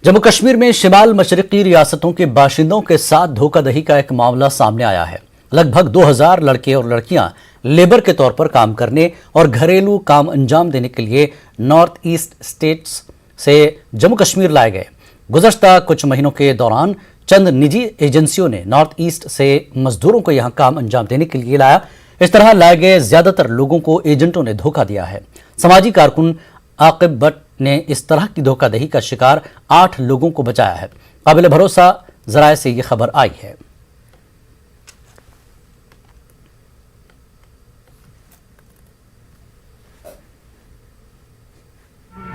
जम्मू कश्मीर में शिमाल मशरकी रियासतों के बाशिंदों के साथ धोखाधड़ी का एक मामला सामने आया है। लगभग 2000 लड़के और लड़कियां लेबर के तौर पर काम करने और घरेलू काम अंजाम देने के लिए नॉर्थ ईस्ट स्टेट्स से जम्मू कश्मीर लाए गए। गुज़श्ता कुछ महीनों के दौरान चंद निजी एजेंसियों ने नॉर्थ ईस्ट से मजदूरों को यहां काम अंजाम देने के लिए लाया। इस तरह लाए गए ज्यादातर लोगों को एजेंटों ने धोखा दिया है। समाजी कारकुन आकिब भट्ट ने इस तरह की धोखाधड़ी का शिकार 8 लोगों को बचाया है। काबिल भरोसा जराये से यह खबर आई है।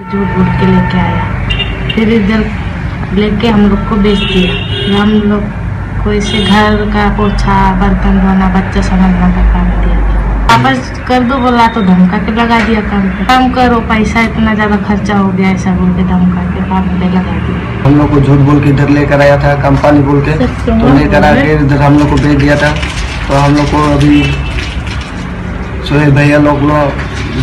झूठ बोल के लेके आया, फिर इधर लेके हम लोग को बेच दिया। हम लोग को इसे घर का पोछा बर्तन धोना बच्चा संभालना का काम दिया। वापस कर दो बोला तो धमका के लगा दिया काम पे। काम करो, पैसा इतना ज्यादा खर्चा हो गया ऐसा बोल के धमका के काम पे लगा दिया। हम लोग को झूठ बोल के इधर लेकर आया था कंपनी बोल के, तो लेकर आके इधर हम लोग को भेज दिया था। तो हम लोग को अभी सोहेल भैया लोग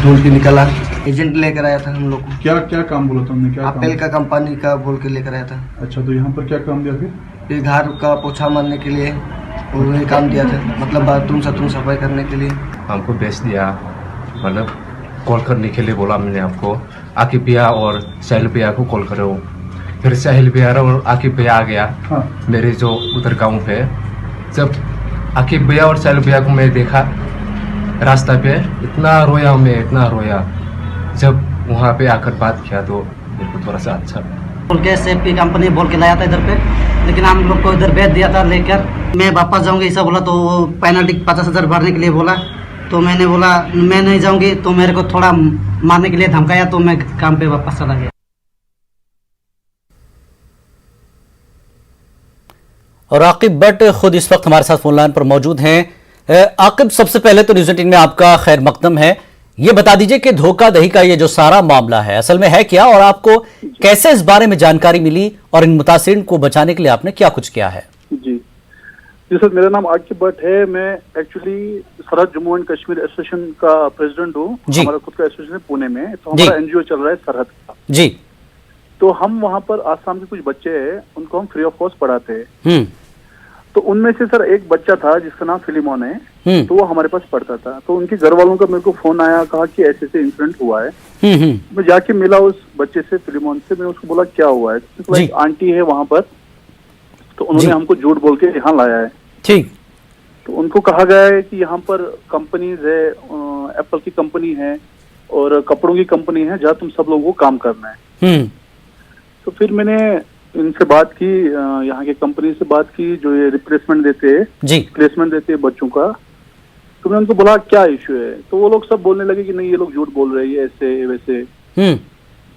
ढूंढ के निकला, एजेंट लेकर आया था हम लोग को। क्या क्या काम बोला तुमने? क्या एप्पल का कंपनी का बोल के लेकर आया था। अच्छा, तो यहाँ पर क्या काम दिया फिर? ये घर का पोछा मारने के लिए वही काम दिया था, मतलब बाथरूम सतरूम सफाई करने के लिए। हमको बेच दिया, मतलब कॉल करने के लिए बोला मैंने आपको। आकिब भैया और साहिल भैया को कॉल करो। फिर साहिल भैया और आकिब भैया आ गया। हाँ। मेरे जो उधर गाँव पे जब आकिब भैया और साहिल भैया को मैं देखा रास्ता पे, इतना रोया मैं, इतना रोया। जब वहाँ पे आकर बात किया तो मेरे को थोड़ा सा अच्छा बोल के सेफ की कंपनी बोल के लाया था इधर पे, लेकिन हम लोग को इधर भेज दिया था लेकर। मैं वापस जाऊंगी ऐसा बोला, तो वो पेनल्टी 50,000 भरने के लिए बोला। तो मैंने बोला मैं नहीं जाऊंगी, तो मेरे को थोड़ा मारने के लिए धमकाया, तो मैं काम पे वापस चला गया। और आकिब भट्ट खुद इस वक्त हमारे साथ फोन लाइन पर मौजूद हैं। आकिब, सबसे पहले तो न्यूज़ 18 में आपका खैर मकदम है। ये बता दीजिए कि धोखाधड़ी का ये जो सारा मामला है असल में है क्या, और आपको कैसे इस बारे में जानकारी मिली और इन मुतासिरीन को बचाने के लिए आपने क्या कुछ किया है? जी सर, मेरा नाम आकिब भट्ट है। मैं एक्चुअली सरहद जम्मू एंड कश्मीर एसोसिएशन का प्रेसिडेंट हूँ। हमारा खुद का एसोसिएशन है पुणे में, तो हमारा एनजीओ चल रहा है सरहद का जी। तो हम वहाँ पर आसाम के कुछ बच्चे हैं, उनको हम फ्री ऑफ कॉस्ट पढ़ाते हैं। तो उनमें से सर एक बच्चा था जिसका नाम फिलिमोन है, तो वो हमारे पास पढ़ता था। तो उनके घर वालों का मेरे को फोन आया, कहा कि ऐसे ऐसे इंसिडेंट हुआ है। मैं जाके मिला उस बच्चे से, फिलिमोन से। मैं उसको बोला क्या हुआ है, तो एक आंटी है वहां पर, तो उन्होंने हमको झूठ बोल के यहाँ लाया है। ठीक। तो उनको कहा गया है कि यहाँ पर कंपनीज है, एप्पल की कंपनी है और कपड़ों की कंपनी है, जहाँ तुम सब लोगों को काम करना है। तो फिर मैंने इनसे बात की, यहाँ के कंपनी से बात की जो ये रिप्लेसमेंट देते हैं, प्लेसमेंट देते हैं बच्चों का। तो मैं उनको बोला क्या इश्यू है, तो वो लोग सब बोलने लगे कि नहीं ये लोग झूठ बोल रहे हैं ऐसे वैसे।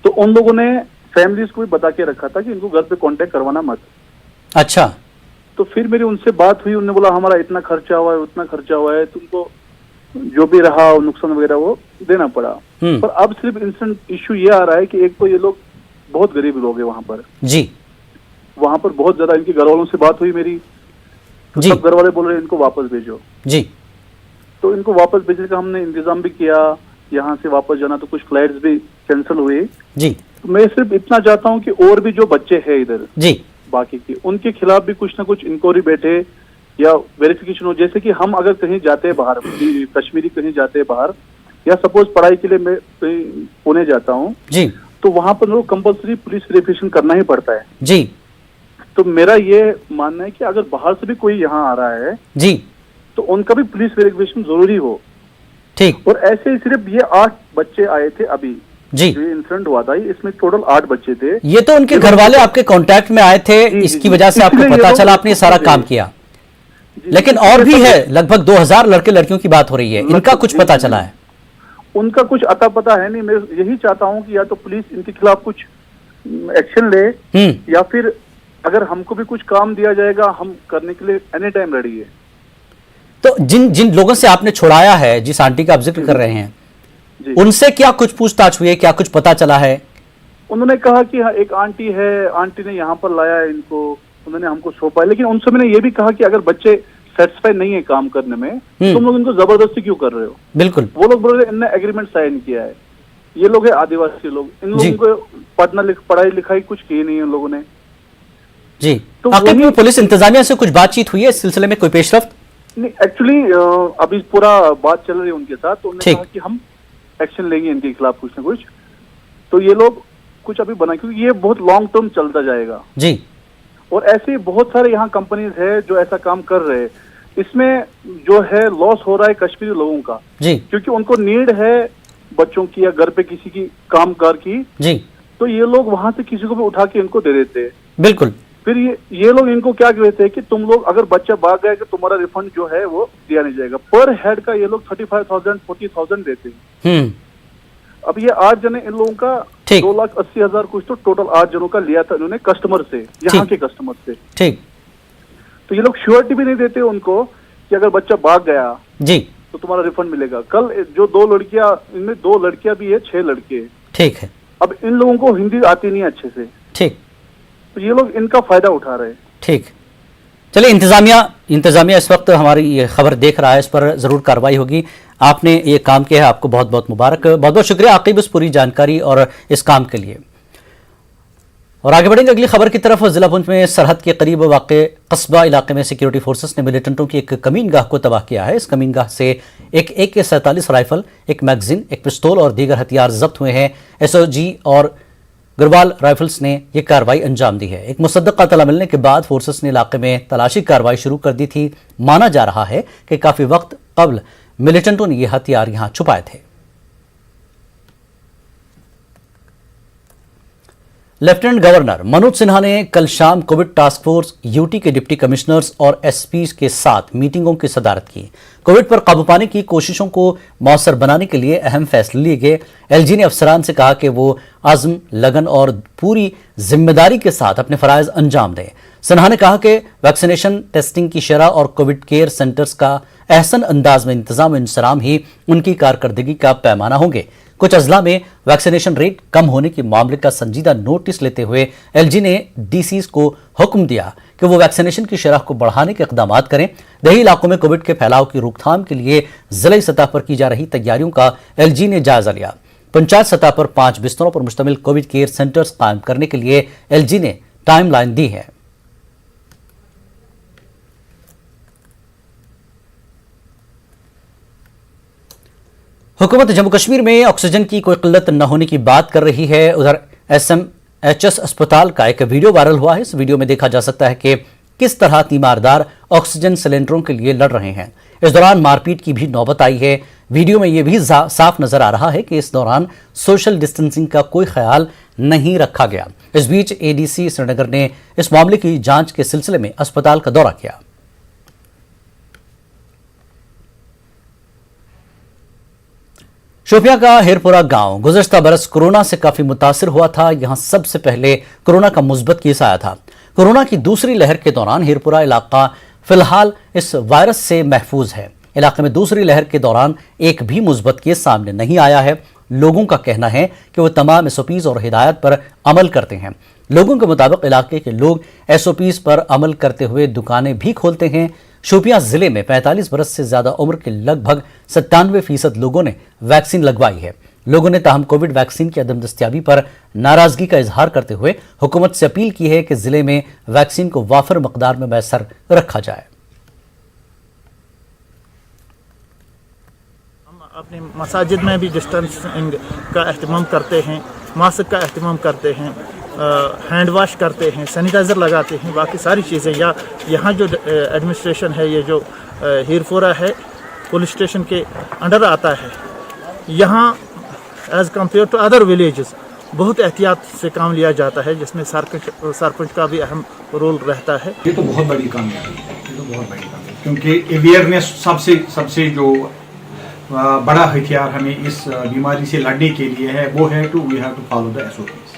तो उन लोगों ने फैमिलीज को भी बता के रखा था कि इनको घर पे कांटेक्ट करवाना मत। अच्छा। तो फिर मेरी उनसे बात हुई, उन्होंने बोला हमारा इतना खर्चा हुआ है, उतना खर्चा हुआ है, तुमको जो भी रहा नुकसान वगैरह वो देना पड़ा। पर अब सिर्फ इंस्टेंट इश्यू ये आ रहा है कि एक तो ये लोग बहुत गरीब लोग है वहां पर जी, वहां पर बहुत ज्यादा। इनके घर वालों से बात हुई मेरी, तो सब घर वाले बोल रहे हैं इनको वापस भेजो जी। तो इनको वापस भेजने का हमने इंतजाम भी किया, यहाँ से वापस जाना, तो कुछ फ्लाइट्स भी कैंसिल हुए जी। तो मैं सिर्फ इतना चाहता हूँ कि और भी जो बच्चे हैं इधर जी बाकी की, उनके खिलाफ भी कुछ ना कुछ इंक्वायरी बैठे या वेरिफिकेशन हो। जैसे कि हम अगर कहीं जाते हैं बाहर, कश्मीरी कहीं जाते हैं बाहर, या सपोज पढ़ाई के लिए मैं कहीं पुणे जाता हूँ जी, तो वहां पर लोग कंपल्सरी पुलिस वेरिफिकेशन करना ही पड़ता है जी। तो मेरा ये मानना है कि अगर बाहर से भी कोई यहाँ आ रहा है जी, तो उनका भी पुलिस वेरिफिकेशन जरूरी हो। ठीक। और ऐसे ही सिर्फ ये 8 बच्चे आए थे अभी जी, जो इंसिडेंट हुआ था, इसमें टोटल 8 बच्चे थे। ये तो उनके घर वाले आपके कांटेक्ट में आए थे, इसकी वजह से आपको पता चला, आपने सारा काम किया। लेकिन और भी है, लगभग 2000 लड़के लड़कियों की बात हो रही है, इनका कुछ पता चला है? उनका कुछ अता पता है नहीं। मैं यही चाहता हूँ कि या तो पुलिस इनके खिलाफ कुछ एक्शन ले, या फिर अगर हमको भी कुछ काम दिया जाएगा, हम करने के लिए एनी टाइम रेडी है। तो जिन जिन लोगों से आपने छुड़ाया है, जिस आंटी का आप जिक्र कर रहे हैं, उनसे क्या कुछ पूछताछ हुई है, क्या कुछ पता चला है? उन्होंने कहा कि हाँ एक आंटी है, आंटी ने यहाँ पर लाया है इनको, उन्होंने हमको सौंपा है। लेकिन उनसे मैंने ये भी कहा कि अगर बच्चे सेटिस्फाइड नहीं है काम करने में, तुम लोग इनको जबरदस्ती क्यों कर रहे हो? बिल्कुल। वो लोग बोल रहे इनने एग्रीमेंट साइन किया है, ये लोग है आदिवासी लोग, इन लोगों को पढ़ाई लिखाई कुछ की नहीं इन लोगों ने जी। तो आखिर में पुलिस इंतजामिया से कुछ बातचीत हुई है इस सिलसिले में, कोई पेशरफ्त? नहीं, एक्चुअली अभी पूरा बात चल रही है उनके साथ, तो उन्होंने कहा कि हम एक्शन लेंगे इनके खिलाफ कुछ ना कुछ, तो ये लोग कुछ अभी बना, क्योंकि ये बहुत लॉन्ग टर्म चलता जाएगा जी। और ऐसे बहुत सारे यहाँ कंपनीज है जो ऐसा काम कर रहे हैं। इसमें जो है लॉस हो रहा है कश्मीरी लोगों का जी, क्योंकि उनको नीड है बच्चों की या घर पे किसी की कामकार की जी, तो ये लोग वहां से किसी को भी उठा के इनको दे देते हैं। बिल्कुल। फिर ये लोग इनको क्या कहते हैं कि तुम लोग अगर बच्चा भाग गया कि तुम्हारा रिफंड जो है वो दिया नहीं जाएगा। पर हेड का ये लोग 35,000 40,000 देते हैं। अब ये 8 जने इन लोगों का 2,80,000 कुछ तो टोटल 8 जनों का लिया था इन्होंने कस्टमर से, यहाँ के कस्टमर से। ठीक। तो ये लोग श्योरिटी भी नहीं देते उनको कि अगर बच्चा भाग गया जी तो तुम्हारा रिफंड मिलेगा। कल जो 2 लड़कियां, इनमें 2 लड़कियां भी है, 6 लड़के। ठीक है। अब इन लोगों को हिंदी आती नहीं अच्छे से, ठीक, तो ये लोग इनका फायदा उठा रहे हैं। ठीक। चलिए, इंतजामिया इस वक्त हमारी ये खबर देख रहा है, इस पर जरूर कार्रवाई होगी। आपने ये काम किया है, आपको बहुत बहुत मुबारक। बहुत बहुत शुक्रिया आकिब इस पूरी जानकारी और इस काम के लिए। और आगे बढ़ेंगे अगली खबर की तरफ। जिला पुंछ में सरहद के करीब वाक़े कस्बा इलाके में सिक्योरिटी फोर्सेस ने मिलिटेंटों की एक कमीनगाह को तबाह किया है। इस कमीनगाह से एक AK-47 राइफल, एक मैगजीन, एक पिस्तौल और दीगर हथियार जब्त हुए हैं। SOG और गुरबाल राइफल्स ने यह कार्रवाई अंजाम दी है। एक मुसद्दक़ा तला मिलने के बाद फोर्सेस ने इलाके में तलाशी कार्रवाई शुरू कर दी थी। माना जा रहा है कि काफी वक्त कबल मिलिटेंटों ने यह हथियार यहां छुपाए थे। लेफ्टिनेंट गवर्नर मनोज सिन्हा ने कल शाम कोविड टास्क फोर्स यूटी के डिप्टी कमिश्नर्स और एसपी के साथ मीटिंगों की सदारत की। कोविड पर काबू पाने की कोशिशों को मौसर बनाने के लिए अहम फैसले लिए गए। एलजी ने अफसरान से कहा कि वो आज़म, लगन और पूरी जिम्मेदारी के साथ अपने फराइज अंजाम दें। सिन्हा ने कहा कि वैक्सीनेशन, टेस्टिंग की शरह और कोविड केयर सेंटर्स का अहसन अंदाज में इंतजाम इंसराम ही उनकी कारकर्दगी का पैमाना होंगे। कुछ अजला में वैक्सीनेशन रेट कम होने के मामले का संजीदा नोटिस लेते हुए एलजी ने डीसीज को हुक्म दिया कि वो वैक्सीनेशन की शरह को बढ़ाने के इक़दाम करें। देही इलाकों में कोविड के फैलाव की रोकथाम के लिए जिला सतह पर की जा रही तैयारियों का एलजी ने जायजा लिया। पंचायत सतह पर 5 बिस्तरों पर मुश्तमिल कोविड केयर सेंटर्स कायम करने के लिए एलजी ने टाइमलाइन दी है। हुकूमत जम्मू कश्मीर में ऑक्सीजन की कोई किल्लत न होने की बात कर रही है। उधर SMHS अस्पताल का एक वीडियो वायरल हुआ है। इस वीडियो में देखा जा सकता है कि किस तरह तीमारदार ऑक्सीजन सिलेंडरों के लिए लड़ रहे हैं। इस दौरान मारपीट की भी नौबत आई है। वीडियो में यह भी साफ नजर आ रहा है कि इस दौरान सोशल डिस्टेंसिंग का कोई ख्याल नहीं रखा गया। इस बीच ADC श्रीनगर ने इस मामले की जांच के सिलसिले में अस्पताल का दौरा किया। शोपियां का हेरपुरा गांव गुज़श्ता बरस कोरोना से काफी मुतासिर हुआ था। यहां सबसे पहले कोरोना का मुस्बत केस आया था। कोरोना की दूसरी लहर के दौरान हेरपुरा इलाका फिलहाल इस वायरस से महफूज है। इलाके में दूसरी लहर के दौरान एक भी मुस्बत केस सामने नहीं आया है। लोगों का कहना है कि वो तमाम SOPs और हिदायत पर अमल करते हैं। लोगों के मुताबिक इलाके के लोग SOPs पर अमल करते हुए दुकानें भी खोलते हैं। शोपियां जिले में 45 बरस से ज्यादा उम्र के लगभग 97% लोगों ने वैक्सीन लगवाई है। लोगों ने ताहम कोविड वैक्सीन की अदम दस्तयाबी पर नाराजगी का इजहार करते हुए हुकूमत से अपील की है कि जिले में वैक्सीन को वाफिर मकदार में मैसर रखा जाए। हम अपने मसाजिद में भी डिस्टेंसिंग का एहतमाम करते हैं, मास्क का एहतमाम करते हैं, हैंड वॉश करते हैं, सैनिटाइज़र लगाते हैं। बाकी सारी चीज़ें या यहाँ जो एडमिनिस्ट्रेशन है, ये जो हीरपुरा है पुलिस स्टेशन के अंडर आता है, यहाँ as compare to other villages बहुत एहतियात से काम लिया जाता है, जिसमें सरपंच का भी अहम रोल रहता है। ये तो बहुत बड़ी कामयाबी है, ये तो बहुत बड़ी कामयाबी, क्योंकि अवेयरनेस सबसे जो बड़ा हथियार हमें इस बीमारी से लड़ने के लिए है वो है we have to follow the SOPs।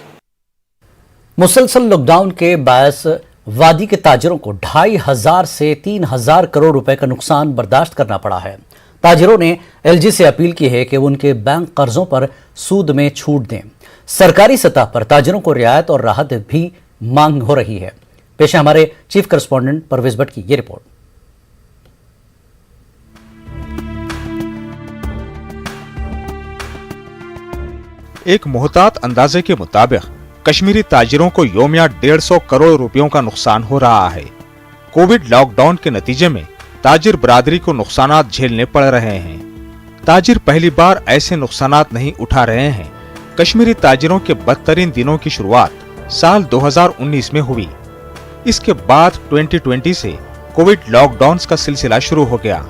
मुसलसल लॉकडाउन के बायस वादी के ताजिरों को 2,500 से 3,000 करोड़ रुपए का नुकसान बर्दाश्त करना पड़ा है। ताजिरों ने LG से अपील की है कि वो उनके बैंक कर्जों पर सूद में छूट दें। सरकारी सतह पर ताजिरों को रियायत और राहत भी मांग हो रही है। पेश है हमारे चीफ करस्पॉन्डेंट परवेज भट्ट की ये रिपोर्ट। एक मुहतात अंदाजे के मुताबिक कश्मीरी ताजिरों को योमिया 150 करोड़ रुपयों का नुकसान हो रहा है। कोविड लॉकडाउन के नतीजे में ताजिर बरादरी को नुकसानात झेलने पड़ रहे हैं। ताजिर पहली बार ऐसे नुकसानात नहीं उठा रहे हैं। कश्मीरी ताजिरों के बदतरीन दिनों की शुरुआत साल 2019 में हुई। इसके बाद 2020 से कोविड लॉकडाउन का सिलसिला शुरू हो गया।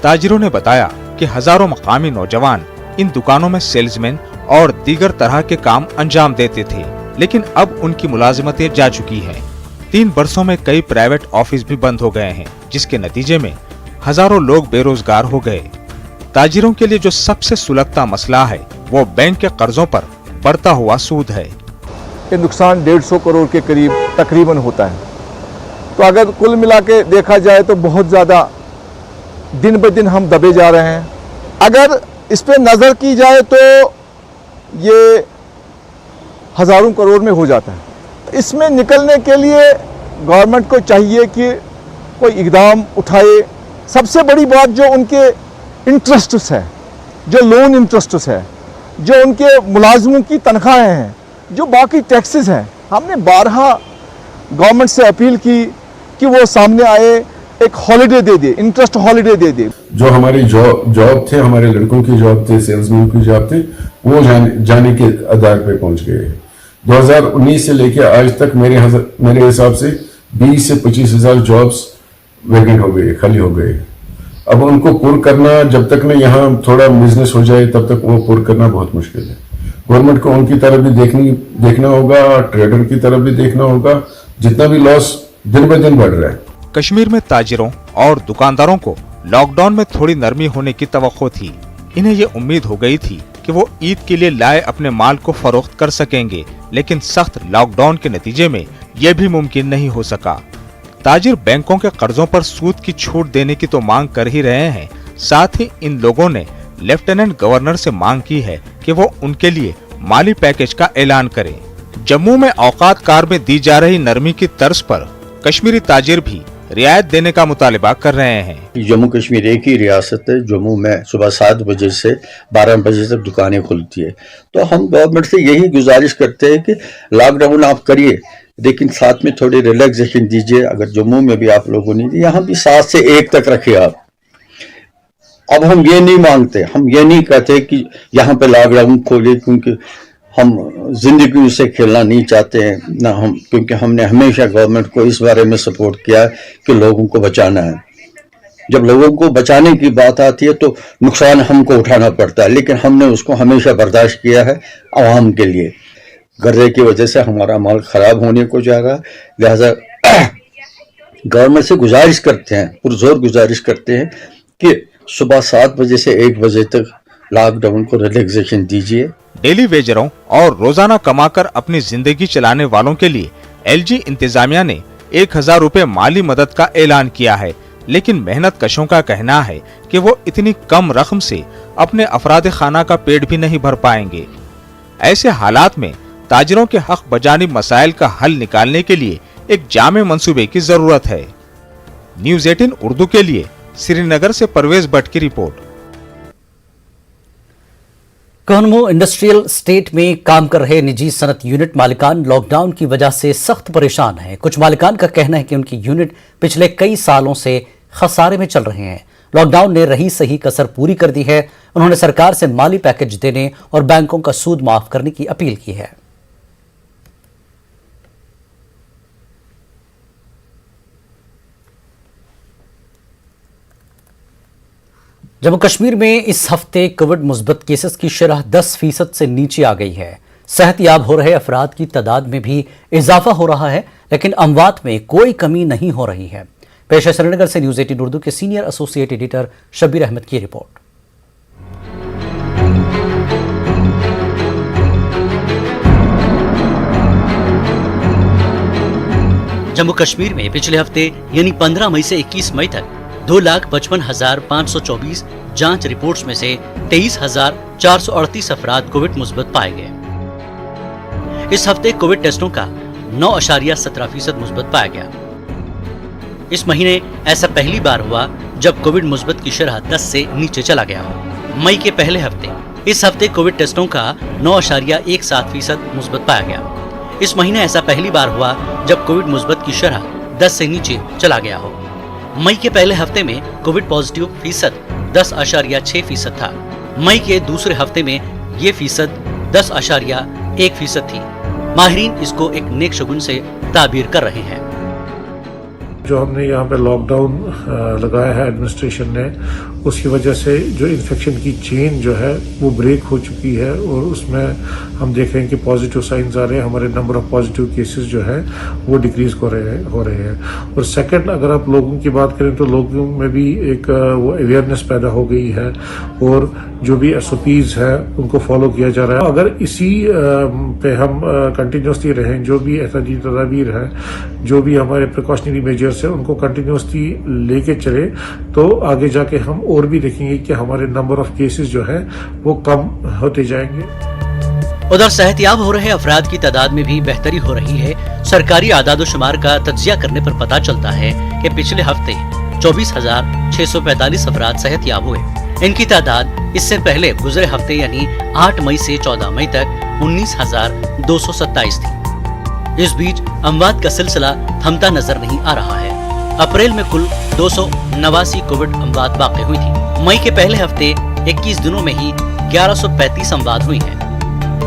ताजिरों ने बताया कि हजारों मकामी नौजवान इन दुकानों में सेल्समैन और दीगर तरह के काम अंजाम देते थे, लेकिन अब उनकी मुलाजिमतें जा चुकी हैं। 3 वर्षों में कई प्राइवेट ऑफिस भी बंद हो गए हैं, जिसके नतीजे में हजारों लोग बेरोजगार हो गए। ताजिरों के लिए जो सबसे सुलगता मसला है वो बैंक के कर्जों पर बढ़ता हुआ सूद है। ये नुकसान 150 करोड़ के करीब तकरीबन होता है। तो अगर कुल मिला के देखा जाए तो बहुत ज़्यादा दिन ब दिन हम दबे जा रहे हैं। अगर इस पे नज़र की जाए तो ये हज़ारों करोड़ में हो जाता है। इसमें निकलने के लिए गवर्नमेंट को चाहिए कि कोई इक़दाम उठाए। सबसे बड़ी बात जो उनके इंटरेस्ट्स है, जो लोन इंटरेस्ट्स है, जो उनके मुलाजमों की तनख्वाहें हैं, जो बाकी टैक्सेस हैं, हमने बारहा गवर्नमेंट से अपील की कि वो सामने आए, एक हॉलिडे दे दे, इंटरेस्ट हॉलिडे दे दे। जो हमारी जॉब थे, हमारे लड़कों की जॉब थे, सेल्समैन की जॉब थे, वो जाने के आधार पे पहुंच गए। 2019 से लेकर आज तक मेरे हिसाब से 20 से 25 हजार जॉब्स वैकेंट हो गए, खाली हो गए। अब उनको पूर्ण करना, जब तक न यहाँ थोड़ा बिजनेस हो जाए तब तक वो पूर्ण करना बहुत मुश्किल है। गवर्नमेंट को उनकी तरफ भी देखना होगा, ट्रेडर की तरफ भी देखना होगा। जितना भी लॉस दिन ब दिन बढ़ रहा है। कश्मीर में ताजिरों और दुकानदारों को लॉकडाउन में थोड़ी नरमी होने की तवक्को थी। इन्हें ये उम्मीद हो गई थी कि वो ईद के लिए लाए अपने माल को फरोख्त कर सकेंगे, लेकिन सख्त लॉकडाउन के नतीजे में ये भी मुमकिन नहीं हो सका। ताजिर बैंकों के कर्जों पर सूद की छूट देने की तो मांग कर ही रहे हैं, साथ ही इन लोगों ने लेफ्टिनेंट गवर्नर से मांग की है कि वो उनके लिए माली पैकेज का ऐलान करें। जम्मू में औकात कार में दी जा रही नरमी की तर्ज पर कश्मीरी ताजिर भी रियायत देने का मुतालिबा कर रहे हैं। जम्मू कश्मीर एक ही रियासत है। जम्मू में सुबह 7 बजे से 12 बजे तक दुकानें खुलती है। तो हम गवर्नमेंट से यही गुजारिश करते हैं कि लॉकडाउन आप करिए, लेकिन साथ में थोड़ी रिलैक्सेशन दीजिए। अगर जम्मू में भी आप लोगों ने दी, यहाँ भी 7 से 1 तक रखिए आप। अब हम ये नहीं मांगते, हम ये नहीं कहते कि यहाँ पे लॉकडाउन खोले, क्योंकि हम जिंदगी से खेलना नहीं चाहते हैं ना हम, क्योंकि हमने हमेशा गवर्नमेंट को इस बारे में सपोर्ट किया है कि लोगों को बचाना है। जब लोगों को बचाने की बात आती है तो नुकसान हमको उठाना पड़ता है, लेकिन हमने उसको हमेशा बर्दाश्त किया है आवाम के लिए। गर्रे की वजह से हमारा माल खराब होने को जा रहा है, लिहाजा गवर्नमेंट से गुजारिश करते हैं, पुरजोर गुजारिश करते हैं कि सुबह 7 बजे से 1 बजे तक लॉकडाउन को रिलैक्सेशन दीजिए। डेली वेजरों और रोजाना कमाकर अपनी जिंदगी चलाने वालों के लिए एलजी इंतजामिया ने 1000 रुपए माली मदद का ऐलान किया है, लेकिन मेहनत कशों का कहना है कि वो इतनी कम रकम से अपने अफराद खाना का पेट भी नहीं भर पाएंगे। ऐसे हालात में ताजिरों के हक बजानी मसाइल का हल निकालने के लिए एक जामे मंसूबे की जरूरत है। न्यूज़ 18 उर्दू के लिए श्रीनगर से परवेज भट्ट की रिपोर्ट। कोहनमो इंडस्ट्रियल स्टेट में काम कर रहे निजी सनत यूनिट मालिकान लॉकडाउन की वजह से सख्त परेशान हैं। कुछ मालिकान का कहना है कि उनकी यूनिट पिछले कई सालों से खसारे में चल रहे हैं। लॉकडाउन ने रही सही कसर पूरी कर दी है। उन्होंने सरकार से माली पैकेज देने और बैंकों का सूद माफ करने की अपील की है। जम्मू कश्मीर में इस हफ्ते कोविड मुस्बत केसेस की शरह 10% से नीचे आ गई है। सेहतयाब हो रहे अफराद की तादाद में भी इजाफा हो रहा है, लेकिन अमवात में कोई कमी नहीं हो रही है। पेश है श्रीनगर से न्यूज़ 18 उर्दू के senior associate editor Shabbir Ahmad की रिपोर्ट। जम्मू कश्मीर में पिछले हफ्ते यानी 15 मई से 21 मई तक 2,55,524 जांच रिपोर्ट्स में से 23,438 अफराद कोविड मुस्बत पाए गए। इस हफ्ते कोविड टेस्टों का 9.17% मुस्बत पाया गया। इस महीने ऐसा पहली बार हुआ जब कोविड मुस्बत की शरह 10 से नीचे चला गया हो। मई के पहले हफ्ते इस हफ्ते कोविड टेस्टों का 9.17% मुस्बत पाया गया। इस महीने ऐसा पहली बार हुआ जब कोविड मुस्बत की शरह 10 से नीचे चला गया हो। मई के पहले हफ्ते में कोविड पॉजिटिव फीसद 10.6% था। मई के दूसरे हफ्ते में ये फीसद 10.1% थी। माहिरीन इसको एक नेक शगुन से ताबीर कर रहे हैं। जो हमने यहाँ पे लॉकडाउन लगाया है एडमिनिस्ट्रेशन ने, उसकी वजह से जो इन्फेक्शन की चेन जो है वो ब्रेक हो चुकी है और उसमें हम देख रहे हैं कि पॉजिटिव साइंस आ रहे हैं। हमारे नंबर ऑफ पॉजिटिव केसेस जो है वो डिक्रीज हो रहे हैं। और सेकंड, अगर आप लोगों की बात करें तो लोगों में भी एक वो अवेयरनेस पैदा हो गई है और जो भी SOPs है उनको फॉलो किया जा रहा है। अगर इसी पे हम कंटिन्यूसली रहें, जो भी एहतियाती तदाबीर है, जो भी हमारे प्रिकॉशनरी मेजर्स है, उनको कंटिन्यूसली लेके चले तो आगे जाके हम और भी देखेंगे कि हमारे नंबर ऑफ केसेस जो है वो कम होते जाएंगे। उधर सेहतयाब हो रहे अफराद की तादाद में भी बेहतरी हो रही है। सरकारी आदादोशुमार का तज्जिया करने पर पता चलता है कि पिछले हफ्ते 24,645 अफराद सेहतयाब हुए। इनकी तादाद इससे पहले गुजरे हफ्ते यानी 8 मई से 14 मई तक 19,227 थी। इस बीच अमवात का सिलसिला थमता नजर नहीं आ रहा है। अप्रैल में कुल 289 कोविड अमवात वाक़ई हुई थी। मई के पहले हफ्ते 21 दिनों में ही 1135 अमवात हुई हैं।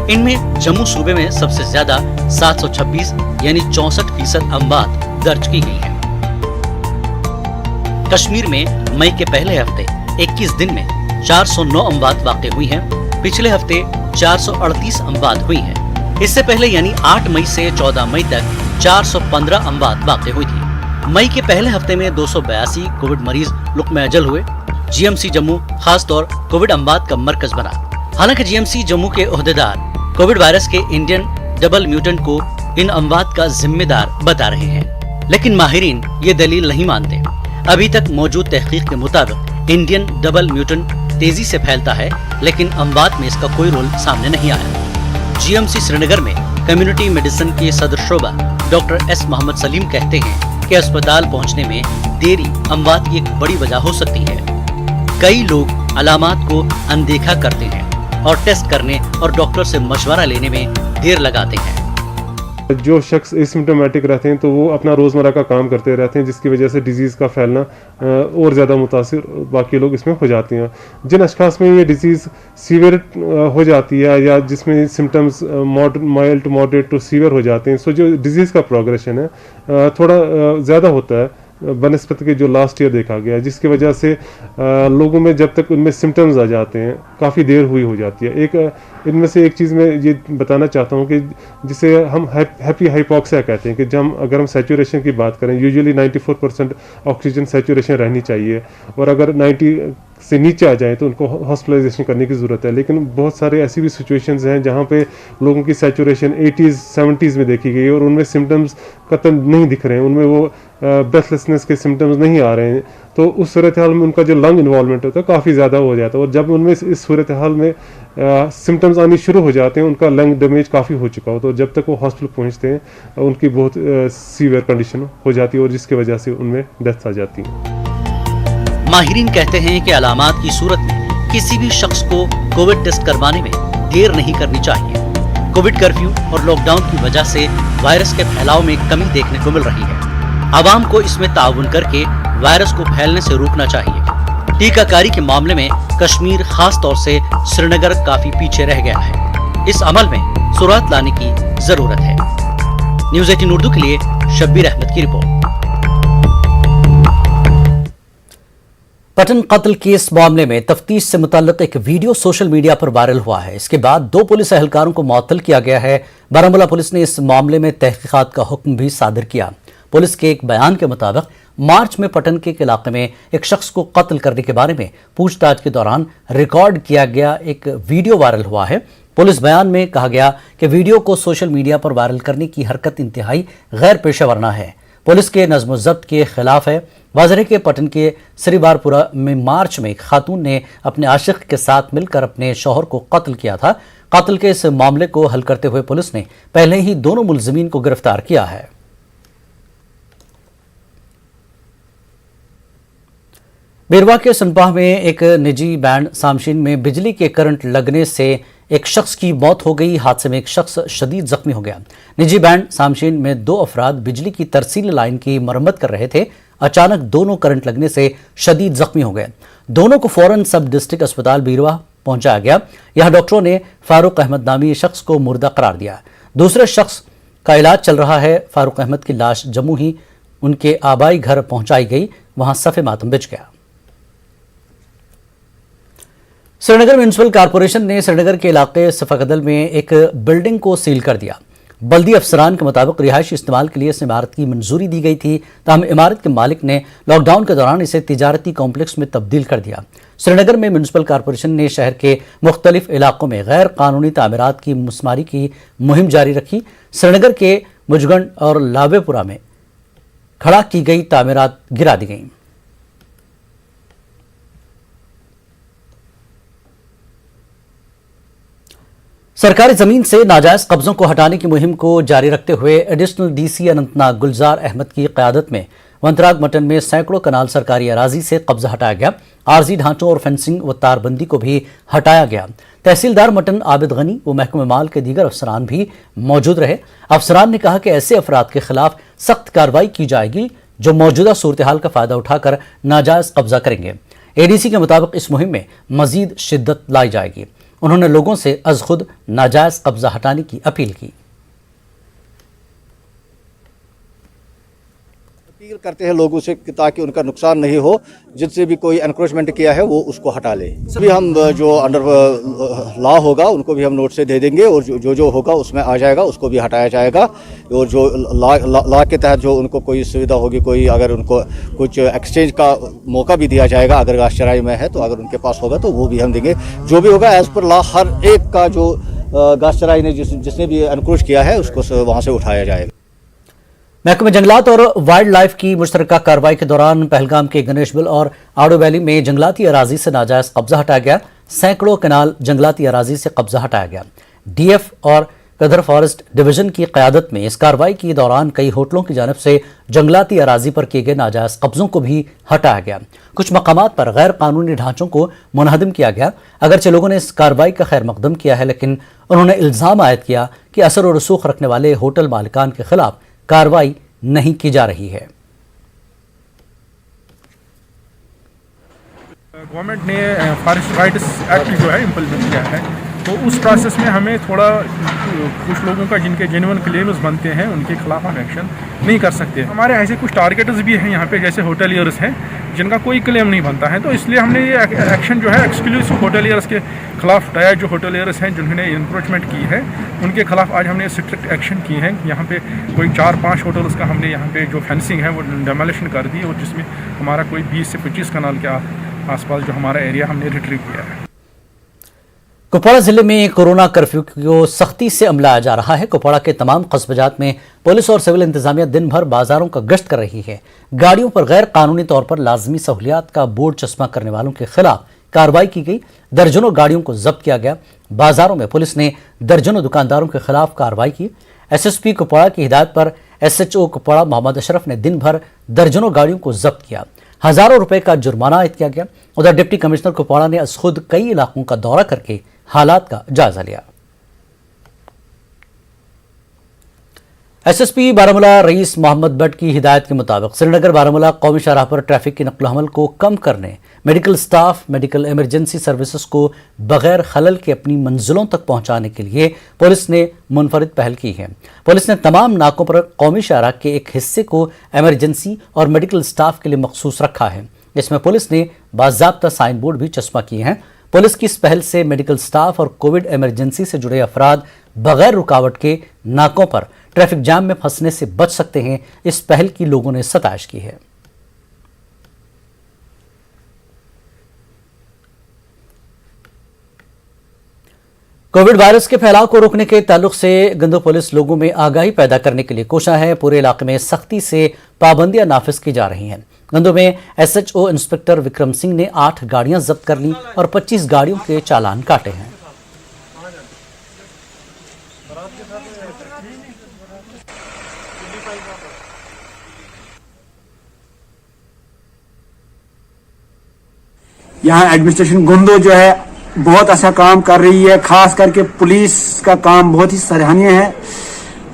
इनमें जम्मू सूबे में सबसे ज्यादा 726 यानी 64% अमवात दर्ज की गई है। कश्मीर में मई के पहले हफ्ते 21 दिन में 409 अमवात वाक़ई हुई हैं। पिछले हफ्ते 438 अमवात हुई हैं। इससे पहले यानी 8 मई से 14 मई तक 415 अमवात वाक़ई हुई थी। मई के पहले हफ्ते में 282 कोविड मरीज लुक़्मे अजल हुए। GMC जम्मू खास तौर कोविड अमवात का मरकज बना। हालांकि GMC जम्मू के ओहदेदार कोविड वायरस के इंडियन डबल म्यूटेंट को इन अमवात का जिम्मेदार बता रहे हैं, लेकिन माहिरीन ये दलील नहीं मानते। अभी तक मौजूद तहकीक के मुताबिक इंडियन डबल म्यूटेंट तेजी से फैलता है, लेकिन अमवात में इसका कोई रोल सामने नहीं आया। GMC श्रीनगर में कम्युनिटी मेडिसिन के सदर शोबा डॉक्टर S मोहम्मद सलीम कहते हैं कि अस्पताल पहुंचने में देरी अमवात की एक बड़ी वजह हो सकती है। कई लोग अलामात को अनदेखा करते हैं और टेस्ट करने और डॉक्टर से मशवरा लेने में देर लगाते हैं। जो शख्स एसिम्प्टोमेटिक रहते हैं तो वो अपना रोज़मर्रा का काम करते रहते हैं, जिसकी वजह से डिजीज़ का फैलना और ज़्यादा मुतासिर बाकी लोग इसमें हो जाते हैं। जिन अशखास में ये डिजीज़ सीवियर हो जाती है या जिसमें symptoms mild to moderate to severe हो जाते हैं, सो जो डिजीज़ का प्रोग्रेशन है थोड़ा ज़्यादा होता है बनस्पत के जो लास्ट ईयर देखा गया, जिसकी वजह से लोगों में जब तक उनमें सिम्टम्स आ जाते हैं काफ़ी देर हुई हो जाती है। एक इनमें से एक चीज़ मैं ये बताना चाहता हूँ कि जिसे हम हैप्पी हाइपोक्सिया कहते हैं कि जब अगर हम सैचुरेशन की बात करें, यूजुअली 94% ऑक्सीजन सैचुरेशन रहनी चाहिए और अगर 90 से नीचे आ जाए तो उनको हॉस्पिटलाइजेशन करने की ज़रूरत है। लेकिन बहुत सारे ऐसी भी सिचुएशंस हैं जहाँ पे लोगों की सैचुरेशन 80s 70s में देखी गई और उनमें सिम्टम्स कतई नहीं दिख रहे हैं, उनमें वो ब्रेथलेसनेस के सिम्टम्स नहीं आ रहे हैं। तो उस सूरत हाल में उनका जो लंग इन्वॉल्वमेंट होता है काफ़ी ज़्यादा हो जाता है और जब उनमें इस सूरत हाल में सिम्टम्स आने शुरू हो जाते हैं, उनका लंग डैमेज काफ़ी हो चुका हो, तो जब तक वो हॉस्पिटल पहुँचते हैं उनकी बहुत सीवियर कंडीशन हो जाती है और जिसकी वजह से उनमें डेथ आ जाती है। माहिरीन कहते हैं कि अलामात की सूरत में किसी भी शख्स को कोविड टेस्ट करवाने में देर नहीं करनी चाहिए। कोविड कर्फ्यू और लॉकडाउन की वजह से वायरस के फैलाव में कमी देखने को मिल रही है। आवाम को इसमें ताउन करके वायरस को फैलने से रोकना चाहिए। टीकाकारी के मामले में कश्मीर खास तौर से श्रीनगर काफी पीछे रह गया है। इस अमल में सुरात लाने की जरूरत है। न्यूज़ 18 उर्दू के लिए शब्बीर अहमद की रिपोर्ट। पटन कत्ल केस मामले में तफ्तीश से मुताल्लिक एक वीडियो सोशल मीडिया पर वायरल हुआ है। इसके बाद 2 पुलिस एहलकारों को मुअत्तल किया गया है। बारामूला पुलिस ने इस मामले में तहकीकात का हुक्म भी सादर किया। पुलिस के एक बयान के मुताबिक मार्च में पटन के इलाके में एक शख्स को कत्ल करने के बारे में पूछताछ के दौरान रिकॉर्ड किया गया एक वीडियो वायरल हुआ है। पुलिस बयान में कहा गया कि वीडियो को सोशल मीडिया पर वायरल करने की हरकत इंतहाई गैर पेशेवराना है, पुलिस के नज़्म ज़ब्त के खिलाफ है। वाजरे के पटन के श्रीबारपुरा में मार्च में एक खातून ने अपने आशिक के साथ मिलकर अपने शौहर को कत्ल किया था। कत्ल के इस मामले को हल करते हुए पुलिस ने पहले ही दोनों मुलजिमीन को गिरफ्तार किया है। बेरवा के सनपाह में एक निजी बैंड सामशीन में बिजली के करंट लगने से एक शख्स की मौत हो गई। हादसे में एक शख्स शदीद जख्मी हो गया। निजी बैंड सामशीन में 2 अफराद बिजली की तरसील लाइन की मरम्मत कर रहे थे। अचानक दोनों करंट लगने से शदीद जख्मी हो गए। दोनों को फौरन सब डिस्ट्रिक्ट अस्पताल बेरवा पहुंचाया गया। यहां डॉक्टरों ने फारूक अहमद नामी शख्स को मुर्दा करार दिया। दूसरे शख्स का इलाज चल रहा है। फारूक अहमद की लाश जम्मू ही उनके आबाई घर पहुंचाई गई। वहां सफ़े मातम बिछ गया। श्रीनगर म्यूनिसिपल कॉरपोरेशन ने श्रीनगर के इलाके सफाकदल में एक बिल्डिंग को सील कर दिया। बल्दी अफसरान के मुताबिक रिहायशी इस्तेमाल के लिए इस इमारत की मंजूरी दी गई थी, ताहम इमारत के मालिक ने लॉकडाउन के दौरान इसे तिजारती कॉम्प्लेक्स में तब्दील कर दिया। श्रीनगर में म्यूनिसिपल कॉरपोरेशन ने शहर के मुख्तलिफ इलाकों में गैर कानूनी तामीरात की मुस्मारी की मुहिम जारी रखी। श्रीनगर के मुजगंड और लावेपुरा में खड़ा की गई तामीरात गिरा दी गई। सरकारी जमीन से नाजायज कब्जों को हटाने की मुहिम को जारी रखते हुए एडिशनल डीसी अनंतनाग गुलजार अहमद की क़यादत में वंतराग मटन में सैकड़ों कनाल सरकारी अराजी से कब्जा हटाया गया। आरजी ढांचों और फेंसिंग व तारबंदी को भी हटाया गया। तहसीलदार मटन आबिद गनी व महकमे माल के दीगर अफसरान भी मौजूद रहे। अफसरान ने कहा कि ऐसे अफराद के खिलाफ सख्त कार्रवाई की जाएगी जो मौजूदा सूरत हाल का फायदा उठाकर नाजायज कब्जा करेंगे। एडीसी के मुताबिक इस मुहिम में मजीद शिद्दत लाई जाएगी। उन्होंने लोगों से अज खुद नाजायज कब्जा हटाने की अपील की। अपील करते हैं लोगों से ताकि उनका नुकसान नहीं हो। जिनसे भी कोई एनक्रोचमेंट किया है वो उसको हटा ले। सभी हम जो अंडर लॉ होगा उनको भी हम नोट से दे देंगे और जो होगा उसमें आ जाएगा उसको भी हटाया जाएगा। और जो लॉ के तहत जो उनको कोई सुविधा होगी, कोई अगर उनको कुछ एक्सचेंज का मौका भी दिया जाएगा अगर घास चराई में है तो अगर उनके पास होगा तो वो भी हम देंगे। जो भी होगा एज पर लॉ हर एक का जो घास चराई ने जिसने भी एनक्रोच किया है उसको वहाँ से उठाया जाएगा। महकमे जंगलात और वाइल्ड लाइफ की मुश्तरका कार्रवाई के दौरान पहलगाम के गणेश बिल और आड़ो वैली में जंगलाती अराजी से नाजायज कब्जा हटाया गया। सैकड़ों कनाल जंगलाती अराजी से कब्जा हटाया गया। डीएफ और कदर फॉरेस्ट डिवीजन की क़यादत में इस कार्रवाई के दौरान कई होटलों की जानिब से जंगलाती अराजी पर किए गए नाजायज कब्जों को भी हटाया गया। कुछ मकामात पर गैर कानूनी ढांचों को मुनहदम किया गया। अगरचे लोगों ने इस कार्रवाई का खैर मकदम किया है, लेकिन उन्होंने इल्ज़ाम आयद किया कि असर और रसूख रखने वाले होटल मालिकान के खिलाफ कार्रवाई नहीं की जा रही है। गवर्नमेंट ने फॉरेस्ट राइट्स एक्ट जो है इम्प्लीमेंट किया है, तो उस प्रोसेस में हमें थोड़ा कुछ लोगों का जिनके जेन्युइन क्लेम्स बनते हैं उनके खिलाफ हम एक्शन नहीं कर सकते। हमारे ऐसे कुछ टारगेटर्स भी हैं यहाँ पे, जैसे होटलियर्स हैं जिनका कोई क्लेम नहीं बनता है, तो इसलिए हमने ये एक्शन जो है एक्सक्लूसिव होटलियर्स के खिलाफ उठाया। जो होटलियर्स हैं जिन्होंने इंक्रोचमेंट की है उनके खिलाफ आज हमने स्ट्रिक्ट एक्शन की है। यहाँ पे कोई 4-5 होटल्स का हमने यहाँ पे जो फेंसिंग है वो डेमोलिशन कर दी और जिसमें हमारा कोई 20 से 25 कनाल के आसपास जो हमारा एरिया हमने रिट्रीव किया है। कुपवाड़ा जिले में कोरोना कर्फ्यू को सख्ती से अमलाया जा रहा है। कुपवाड़ा के तमाम कस्बजात में पुलिस और सिविल इंतजामिया दिन भर बाजारों का गश्त कर रही है। गाड़ियों पर गैर कानूनी तौर पर लाजमी सहूलियात का बोर्ड चस्पा करने वालों के खिलाफ कार्रवाई की गई। दर्जनों गाड़ियों को जब्त किया गया। बाजारों में पुलिस ने दर्जनों दुकानदारों के खिलाफ कार्रवाई की। एसएसपी कुपवाड़ा की हिदायत पर एसएचओ कुपवाड़ा मोहम्मद अशरफ ने दिन भर दर्जनों गाड़ियों को जब्त किया। हजारों रुपए का जुर्माना आयद किया गया। उधर डिप्टी कमिश्नर कुपवाड़ा ने खुद कई इलाकों का दौरा करके हालात का जायजा लिया। एसएसपी बारामूला रईस मोहम्मद बट की हिदायत के मुताबिक श्रीनगर बारामूला कौमी शाहराह पर ट्रैफिक की नकल हमल को कम करने, medical staff medical emergency services को बगैर खलल के अपनी मंजिलों तक पहुंचाने के लिए पुलिस ने मुनफरिद पहल की है। पुलिस ने तमाम नाकों पर कौमी शाहराह के एक हिस्से को इमरजेंसी और मेडिकल स्टाफ के लिए मखसूस रखा है। इसमें पुलिस ने बाज़ाब्ता साइन बोर्ड भी चस्पा किए हैं। पुलिस की इस पहल से मेडिकल स्टाफ और कोविड इमरजेंसी से जुड़े अफराद बगैर रुकावट के नाकों पर ट्रैफिक जाम में फंसने से बच सकते हैं। इस पहल की लोगों ने सताइश की है। कोविड वायरस के फैलाव को रोकने के ताल्लुक से गंदो पुलिस लोगों में आगाही पैदा करने के लिए कोशिश है। पूरे इलाके में सख्ती से पाबंदियां नाफिज की जा रही हैं। गंदो में एसएचओ इंस्पेक्टर विक्रम सिंह ने 8 गाड़ियां जब्त कर ली और 25 गाड़ियों के चालान काटे हैं। यहाँ एडमिनिस्ट्रेशन गुंदो जो है बहुत अच्छा काम कर रही है, खास करके पुलिस का काम बहुत ही सराहनीय है।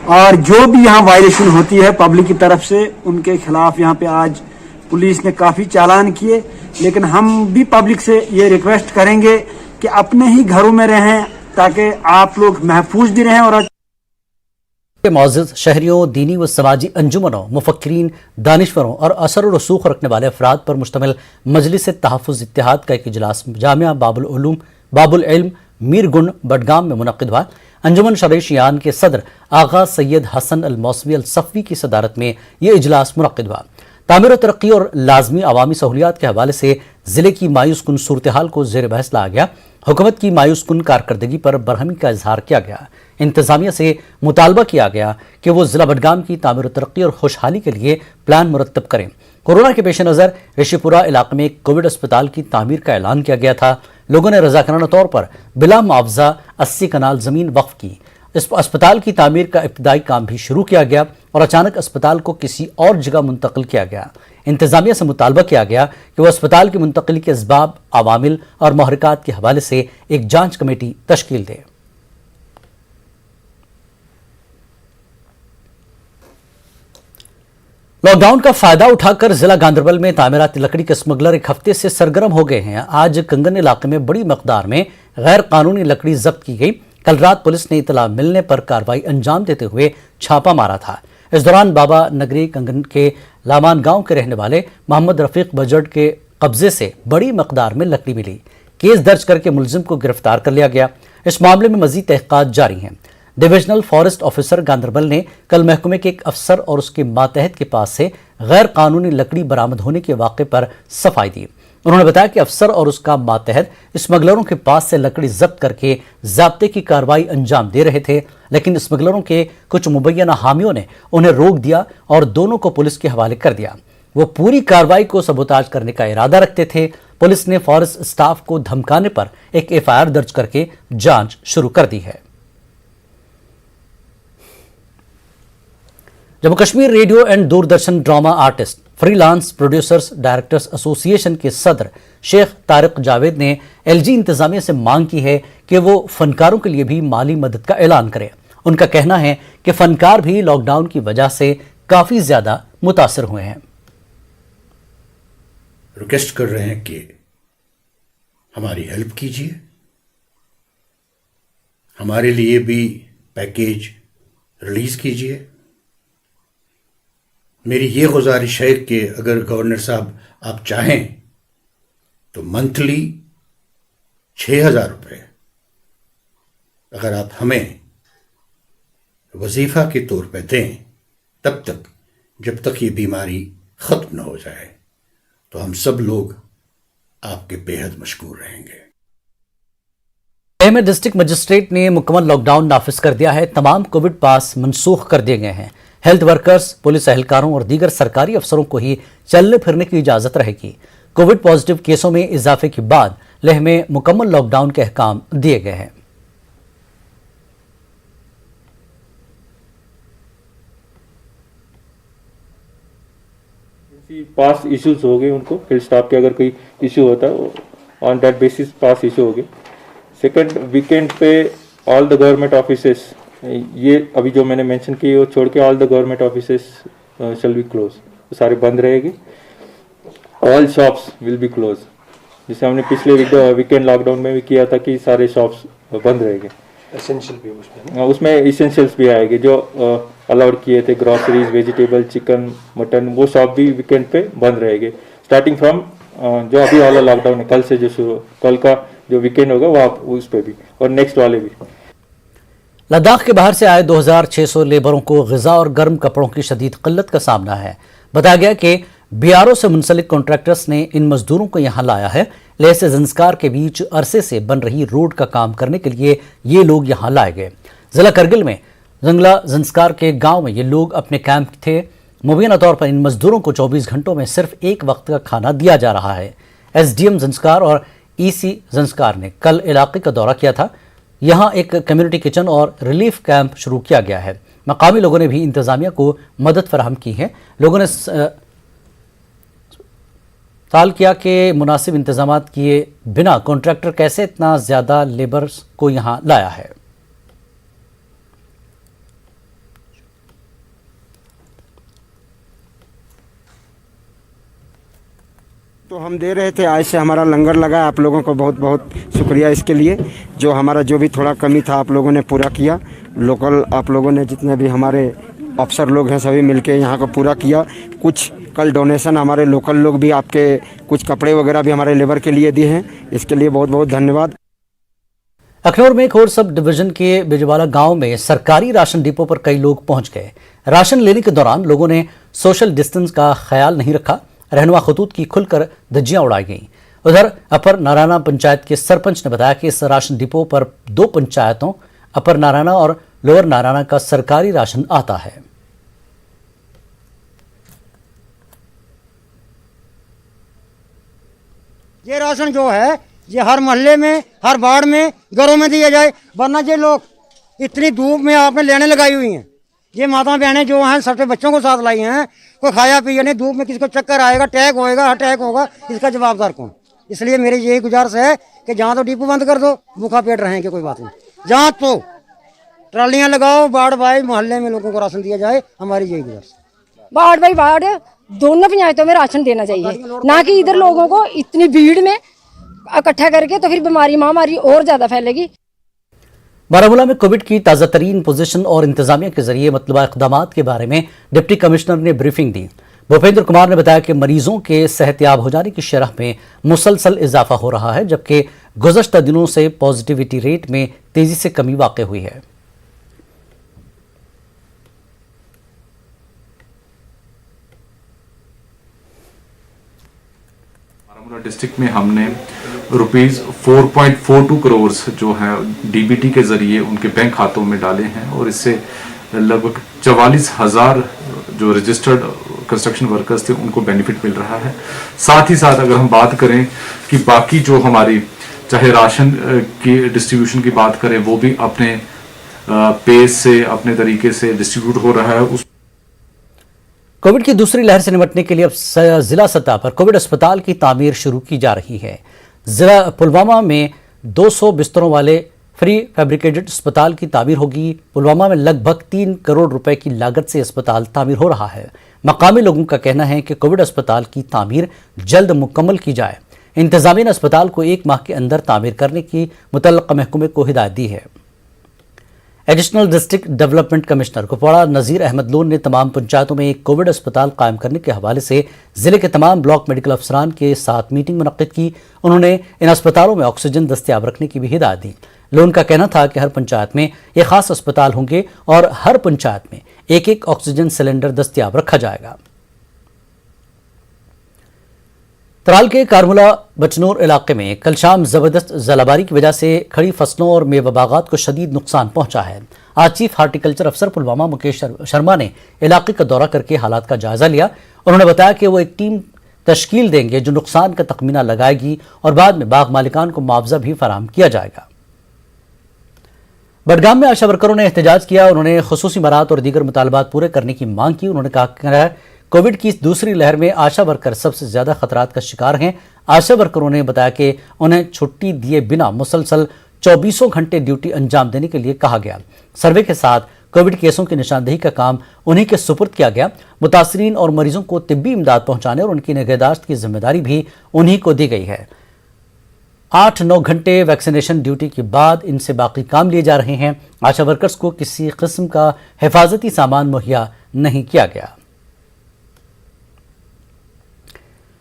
और जो भी यहाँ वायलेशन होती है पब्लिक की तरफ से, उनके खिलाफ यहाँ पे आज पुलिस ने काफी चालान किए। लेकिन हम भी पब्लिक से ये रिक्वेस्ट करेंगे कि अपने ही घरों में रहें ताकि आप लोग महफूज भी रहें। और मौजूद शहरियों, दीनी व समाजी अंजुमनों, मुफक्किरीन, दानिश्वरों और असर और रसूख रखने वाले अफराद पर मुश्तमिल मजलिस तहफ़्फ़ुज़ इत्तेहाद का एक इजलास जामिया बाबुल इल्म मीरगुंड बडगाम में मुनक़्क़िद हुआ। अंजुमन शरई-ए-शियान के सदर आगा सैयद हसन अल मौसवी अल सफ़वी की सदारत में यह इजलास मुनक़्क़िद हुआ। तामीर और तरक्की और लाजमी अवामी सहूलियात के हवाले से ज़िले की मायूस कुन सूरत हाल को ज़ेर बहस लाया गया। हुकूमत की मायूस कुन कारकर्दगी पर बरहमी का इजहार किया गया। इंतज़ामिया से मुतालबा किया गया कि वो ज़िला बडगाम की तामीर और तरक्की और खुशहाली के लिए प्लान मुरतब करें। कोरोना के पेश नज़र ऋषिपुरा इलाके में कोविड अस्पताल की तामीर का ऐलान किया गया था। लोगों ने रज़ाकाराना तौर पर बिला मुआवजा 80 कनाल ज़मीन वक्फ की। इस अस्पताल की तामीर का इब्तदाई काम भी शुरू किया गया और अचानक अस्पताल को किसी और जगह मुंतकिल किया गया। इंतज़ामिया से मुतालबा किया गया कि वह अस्पताल की मुंतकिली के असबाब, अवामिल और महरकात के हवाले से एक जांच कमेटी तश्कील दे। लॉकडाउन का फायदा उठाकर जिला गांधरबल में तामीराती लकड़ी के स्मगलर एक हफ्ते से सरगर्म हो गए हैं। आज कंगन इलाके में बड़ी मकदार में गैर कानूनी लकड़ी जब्त की गई। कल रात पुलिस ने इतला मिलने पर कार्रवाई अंजाम देते हुए छापा मारा था। इस दौरान बाबा नगरी कंगन के लामान गांव के रहने वाले मोहम्मद रफीक बजट के कब्जे से बड़ी मकदार में लकड़ी मिली। केस दर्ज करके मुलजिम को गिरफ्तार कर लिया गया। इस मामले में मजीद तहकीकात जारी हैं। डिविजनल फॉरेस्ट ऑफिसर गांधरबल ने कल महकमे के एक अफसर और उसके मातहत के पास से गैर कानूनी लकड़ी बरामद होने के वाक़े पर सफाई दी। उन्होंने बताया कि अफसर और उसका मातहत स्मगलरों के पास से लकड़ी जब्त करके ज़ाब्ते की कार्रवाई अंजाम दे रहे थे, लेकिन स्मगलरों के कुछ मुबैना हामियों ने उन्हें रोक दिया और दोनों को पुलिस के हवाले कर दिया। वो पूरी कार्रवाई को सबूताज करने का इरादा रखते थे। पुलिस ने फॉरेस्ट स्टाफ को धमकाने पर एक FIR दर्ज करके जांच शुरू कर दी है। Jammu Kashmir radio and Doordarshan drama artist freelance producers directors association के सदर शेख तारिक जावेद ने LG इंतजामिया से मांग की है कि वो फनकारों के लिए भी माली मदद का ऐलान करे। उनका कहना है कि फनकार भी लॉकडाउन की वजह से काफी ज्यादा मुतासर हुए हैं। रिक्वेस्ट कर रहे हैं कि हमारी हेल्प कीजिए, हमारे लिए भी पैकेज रिलीज कीजिए। मेरी ये गुजारिश है कि अगर गवर्नर साहब आप चाहें तो मंथली 6,000 रुपये अगर आप हमें वजीफा के तौर पे दें, तब तक जब तक ये बीमारी ख़त्म न हो जाए, तो हम सब लोग आपके बेहद मशकूर रहेंगे। में डिस्ट्रिक्ट मजिस्ट्रेट ने मुकम्मल लॉकडाउन नाफिज कर दिया है। तमाम कोविड पास मनसूख कर दिए गए हैं। हेल्थ वर्कर्स, पुलिस एहलकारों और दीगर सरकारी अफसरों को ही चलने फिरने की इजाजत रहेगी। कोविड पॉजिटिव केसों में इजाफे के बाद लेह में मुकम्मल लॉकडाउन के अहकाम दिए गए हैं। पास इश्यूज हो गए, उनको हेल्थ स्टाफ के अगर कोई इशू होता है on that basis pass issue हो गए। सेकेंड वीकेंड पे ऑल द गवर्नमेंट ऑफिसेस, ये अभी जो मैंने मेंशन की वो छोड़ के all the government offices shall be close, वो सारे बंद रहेंगे। All shops will be close, जिसे हमने पिछले वीकेंड लॉकडाउन में भी किया था कि सारे शॉप्स बंद रहेंगे। एसेंशियल भी उसमें एसेंशियल्स भी आएंगे जो अलाउड किए थे, ग्रॉसरीज, वेजिटेबल, चिकन, मटन, वो शॉप भी वीकेंड पे बंद रहेंगे। स्टार्टिंग फ्रॉम जो अभी वाला लॉकडाउन है, कल से जो शुरू, कल का जो वीकेंड होगा वो उस पे भी, और नेक्स्ट वाले भी। लद्दाख के बाहर से आए 2600 लेबरों को ग़िज़ा और गर्म कपड़ों की शदीद किल्लत का सामना है। बताया गया कि BRO से मुंसलिक कॉन्ट्रैक्टर्स ने इन मजदूरों को यहाँ लाया है। लेह से जंस्कार के बीच अरसे से बन रही रोड का काम करने के लिए ये लोग यहाँ लाए गए। ज़िला करगिल में जंगला जंस्कार के गांव में ये लोग अपने कैंप थे। मुबैना तौर पर इन मजदूरों को 24 घंटों में सिर्फ एक वक्त का खाना दिया जा रहा है। SDM जंस्कार और EC जंस्कार ने कल इलाके का दौरा किया था। यहाँ एक कम्युनिटी किचन और रिलीफ कैंप शुरू किया गया है। मकामी लोगों ने भी इंतजामिया को मदद फराहम की है। लोगों ने सवाल किया कि मुनासिब इंतजाम किए बिना कॉन्ट्रैक्टर कैसे इतना ज़्यादा लेबर्स को यहाँ लाया है। तो हम दे रहे थे, आज से हमारा लंगर लगा। आप लोगों को बहुत बहुत शुक्रिया इसके लिए, जो हमारा जो भी थोड़ा कमी था आप लोगों ने पूरा किया। लोकल आप लोगों ने जितने भी हमारे अफसर लोग हैं सभी मिलके यहाँ को पूरा किया। कुछ कल डोनेशन हमारे लोकल लोग भी आपके कुछ कपड़े वगैरह भी हमारे लेबर के लिए दिए हैं, इसके लिए बहुत बहुत धन्यवाद। अखनौर में खोर सब डिवीजन के बिजवाला गांव में सरकारी राशन डिपो पर कई लोग पहुंच गए। राशन लेने के दौरान लोगों ने सोशल डिस्टेंस का ख्याल नहीं रखा। रहनुमा खतूत की खुलकर धज्जियां उड़ाई गईं। उधर अपर नारायणा पंचायत के सरपंच ने बताया कि इस राशन डिपो पर 2 पंचायतों अपर नारायणा और लोअर नारायणा का सरकारी राशन आता है। ये राशन जो है ये हर मोहल्ले में, हर वार्ड में, घरों में दिया जाए, वरना ये लोग इतनी धूप में आपने लेने लगाई हुई हैं। ये माता बहनें जो हैं सबसे बच्चों को साथ लाई हैं, कोई खाया पिया नहीं, धूप में किसको चक्कर आएगा, अटैक होएगा, अटैक होगा, इसका जवाबदार कौन? इसलिए मेरी यही गुजारिश है कि जहाँ तो डिपो बंद कर दो, भूखा पेट रहेंगे, कोई बात नहीं, जहाँ तो ट्रालियाँ लगाओ, वार्ड बाई मोहल्ले में लोगों को राशन दिया जाए, हमारी यही गुजारिश। वार्ड बाई वार्ड दोनों पंचायतों में राशन देना चाहिए, ना कि इधर लोगों को इतनी भीड़ में इकट्ठा करके, तो फिर बीमारी महामारी और ज्यादा फैलेगी। बारामूला में कोविड की ताज़ा तरीन पोजीशन और इंतजामिया के जरिए मतलूबा इक़दामात के बारे में डिप्टी कमिश्नर ने ब्रीफिंग दी। भूपेंद्र कुमार ने बताया कि मरीजों के सेहतयाब हो जाने की शरह में मुसलसल इजाफा हो रहा है, जबकि गुज़श्ता दिनों से पॉजिटिविटी रेट में तेजी से कमी वाक़ हुई है। बारामूला डिस्ट्रिक्ट में हमने ₹4.42 करोड़ जो है डीबीटी के जरिए उनके बैंक खातों में डाले हैं, और इससे लगभग 44,000 जो रजिस्टर्ड कंस्ट्रक्शन वर्कर्स थे उनको बेनिफिट मिल रहा है। साथ ही साथ अगर हम बात करें कि बाकी जो हमारी चाहे राशन की डिस्ट्रीब्यूशन की बात करें, वो भी अपने पेस से, अपने तरीके से डिस्ट्रीब्यूट हो रहा है। कोविड की दूसरी लहर से निपटने के लिए अब जिला सतह पर कोविड अस्पताल की तामीर शुरू की जा रही है। जिला पुलवामा में 200 बिस्तरों वाले फ्री फैब्रिकेटेड अस्पताल की तामीर होगी। पुलवामा में लगभग 3 करोड़ रुपए की लागत से अस्पताल तामीर हो रहा है। मकामी लोगों का कहना है कि कोविड अस्पताल की तामीर जल्द मुकम्मल की जाए। इंतजामिया ने अस्पताल को 1 माह के अंदर तामीर करने की मुतल्लिक़ा महकमे को हिदायत दी है। Additional district development commissioner Kupwara Nazir Ahmad Lone ने तमाम पंचायतों में एक कोविड अस्पताल कायम करने के हवाले से जिले के तमाम ब्लॉक मेडिकल अफसरान के साथ मीटिंग मुनक्किद की। उन्होंने इन अस्पतालों में ऑक्सीजन दस्तियाब रखने की भी हिदायत दी। लोन का कहना था कि हर पंचायत में एक खास अस्पताल होंगे और हर पंचायत में एक ऑक्सीजन सिलेंडर दस्तियाब रखा जाएगा। तराल के कारमुला बचनूर इलाके में कल शाम जबरदस्त जलाबारी की वजह से खड़ी फसलों और मेवा बागात को शदीद नुकसान पहुंचा है। आज चीफ हार्टिकल्चर अफसर पुलवामा मुकेश शर्मा ने इलाके का दौरा करके हालात का जायजा लिया। उन्होंने बताया कि वो एक टीम तश्कील देंगे जो नुकसान का तखमीना लगाएगी और बाद में बाग मालिकान को मुआवजा भी फराहम किया जाएगा। बडगाम में आशा वर्करों ने एहतजाज किया। उन्होंने खुसूसी मराहत और दीगर मुतालबात पूरे करने की मांग की। उन्होंने कहा कोविड की इस दूसरी लहर में आशा वर्कर सबसे ज्यादा खतरात का शिकार हैं। आशा वर्करों ने बताया कि उन्हें छुट्टी दिए बिना मुसलसल 24 घंटे ड्यूटी अंजाम देने के लिए कहा गया। सर्वे के साथ कोविड केसों की निशानदेही का काम उन्हीं के सुपुर्द किया गया। मुतासरीन और मरीजों को तिब्बी इमदाद पहुंचाने और उनकी निगहदाश्त की जिम्मेदारी भी उन्हीं को दी गई है। 8-9 घंटे वैक्सीनेशन ड्यूटी के बाद इनसे बाकी काम लिए जा रहे हैं। आशा वर्कर्स को किसी किस्म का हिफाजती सामान मुहैया नहीं किया गया।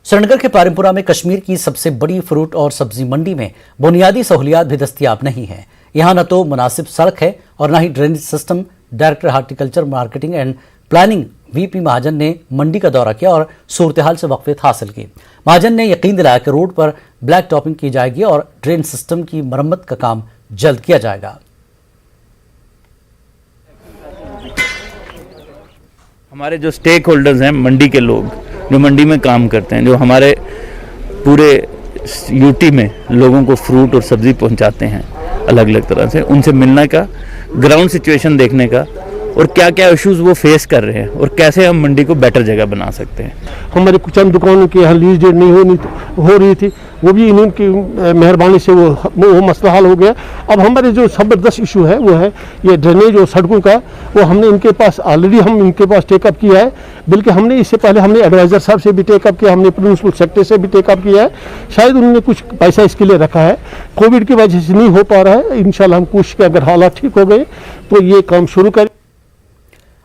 श्रीनगर के पारिमपुरा में कश्मीर की सबसे बड़ी फ्रूट और सब्जी मंडी में बुनियादी सहूलियात भी दस्तियाब नहीं है। यहाँ न तो मुनासिब सड़क है और न ही drainage system. Director horticulture marketing and planning VP Mahajan ने मंडी का दौरा किया और सूरत हाल से वाकफियत हासिल की। महाजन ने यकीन दिलाया कि रोड पर ब्लैक टॉपिंग की जाएगी और ड्रेन सिस्टम की मरम्मत का काम जल्द किया जाएगा। हमारे जो स्टेक होल्डर्स हैं, मंडी के लोग जो मंडी में काम करते हैं, जो हमारे पूरे यूटी में लोगों को फ्रूट और सब्जी पहुंचाते हैं अलग अलग तरह से, उनसे मिलने का, ग्राउंड सिचुएशन देखने का और क्या क्या इश्यूज वो फेस कर रहे हैं और कैसे हम मंडी को बेटर जगह बना सकते हैं। हमारे कुछ चंद दुकानों की यहाँ लीज डेट नहीं हो रही थी, वो भी इन्हीं की मेहरबानी से वो मसला हल हो गया। अब हमारे जो ज़बरदस्त इशू है वो है ये ड्रेनेज और सड़कों का, वो हमने इनके पास ऑलरेडी हम इनके पास टेकअप किया है, बल्कि हमने इससे पहले हमने एडवाइज़र साहब से भी टेकअप किया, हमने प्रिंसिपल सेक्रेटरी से भी टेकअप किया है। शायद उन्होंने कुछ पैसा इसके लिए रखा है, कोविड की वजह से नहीं हो पा रहा है। इंशाल्लाह हम कोशिश करें अगर हालात ठीक हो गए तो ये काम शुरू करें।